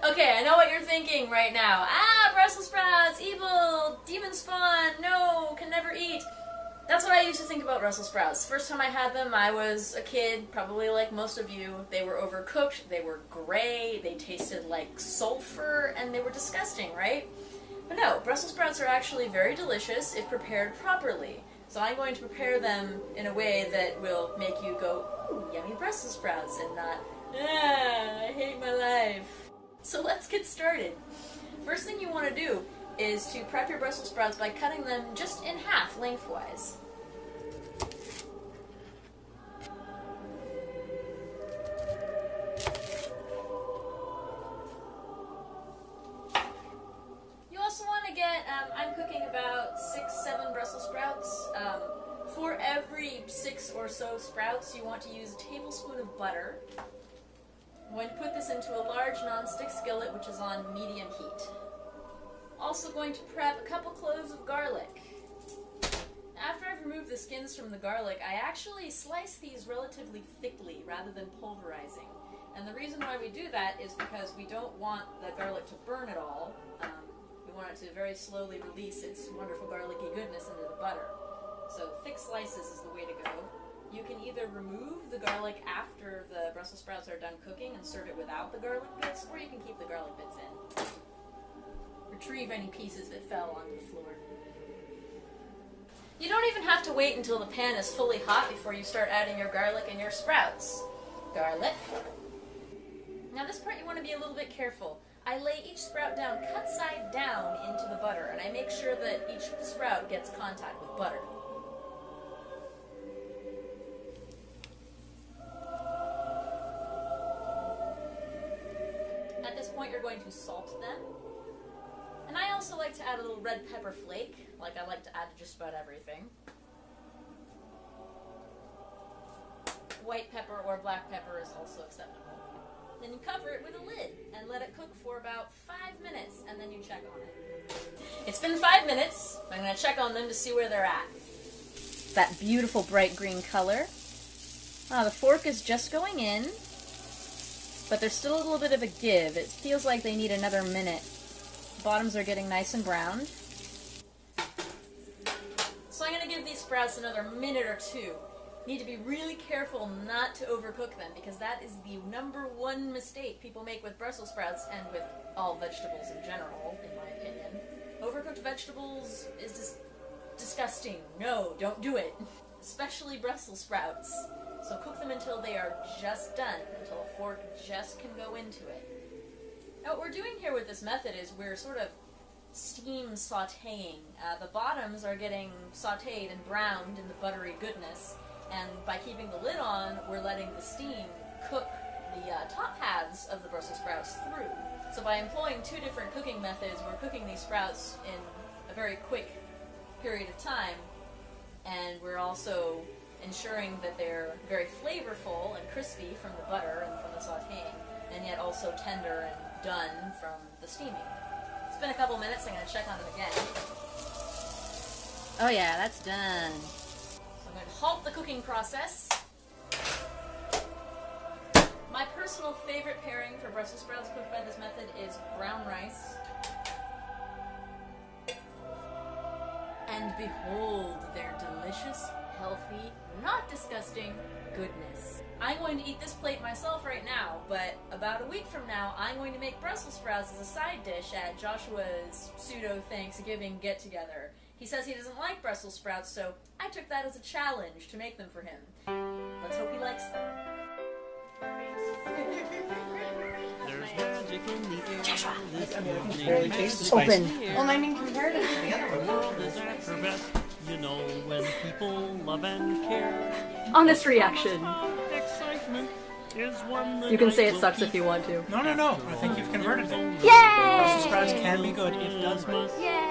Okay, I know what you're thinking right now. Ah, Brussels sprouts, evil, demon spawn, no, can never eat. That's what I used to think about Brussels sprouts. First time I had them, I was a kid, probably like most of you. They were overcooked, they were gray, they tasted like sulfur, and they were disgusting, right? But no, Brussels sprouts are actually very delicious if prepared properly. So I'm going to prepare them in a way that will make you go, ooh, yummy Brussels sprouts, and not, ah, I hate my life. So let's get started. First thing you want to do is to prep your Brussels sprouts by cutting them just in half lengthwise. You also want to get, I'm cooking about 6-7 Brussels sprouts. For every 6 or so sprouts, you want to use a tablespoon of butter. I'm going to put this into a large non-stick skillet, which is on medium heat. Also going to prep a couple cloves of garlic. After I've removed the skins from the garlic, I actually slice these relatively thickly rather than pulverizing. And the reason why we do that is because we don't want the garlic to burn at all. We want it to very slowly release its wonderful garlicky goodness into the butter. So thick slices is the way to go. You can either remove the garlic after the Brussels sprouts are done cooking and serve it without the garlic bits, or you can keep the garlic bits in. Retrieve any pieces that fell onto the floor. You don't even have to wait until the pan is fully hot before you start adding your garlic and your sprouts. Garlic. Now this part you want to be a little bit careful. I lay each sprout down cut side down into the butter, and I make sure that each sprout gets contact with butter. At this point you're going to salt them. And I also like to add a little red pepper flake, like I like to add to just about everything. White pepper or black pepper is also acceptable. Then you cover it with a lid and let it cook for about 5 minutes, and then you check on it. It's been 5 minutes. I'm going to check on them to see where they're at. That beautiful bright green color. Ah, the fork is just going in, but there's still a little bit of a give. It feels like they need another minute. Bottoms are getting nice and browned. So I'm going to give these sprouts another minute or two. Need to be really careful not to overcook them, because that is the #1 mistake people make with Brussels sprouts and with all vegetables in general, in my opinion. Overcooked vegetables is just disgusting. No, don't do it. Especially Brussels sprouts. So cook them until they are just done, until a fork just can go into it. Now what we're doing here with this method is we're sort of steam sauteing. The bottoms are getting sauteed and browned in the buttery goodness, and by keeping the lid on, we're letting the steam cook the top halves of the Brussels sprouts through. So by employing 2 different cooking methods, we're cooking these sprouts in a very quick period of time, and we're also ensuring that they're very flavorful and crispy from the butter and from the sauteing, and yet also tender and done from the steaming. It's been a couple minutes, I'm going to check on them again. Oh yeah, that's done. So I'm going to halt the cooking process. My personal favorite pairing for Brussels sprouts cooked by this method is brown rice. And behold their delicious, healthy, not disgusting goodness. I'm going to eat this plate myself right now, but about a week from now, I'm going to make Brussels sprouts as a side dish at Joshua's pseudo-Thanksgiving get-together. He says he doesn't like Brussels sprouts, so I took that as a challenge to make them for him. Let's hope he likes them. Joshua, Open. well, I mean, compared to the other one. You know, when people love and care. Honest reaction. Excitement is one that You can say it sucks if you want to. No. I think you've converted it. Yay! Brussels sprouts can be good if done right. Yay!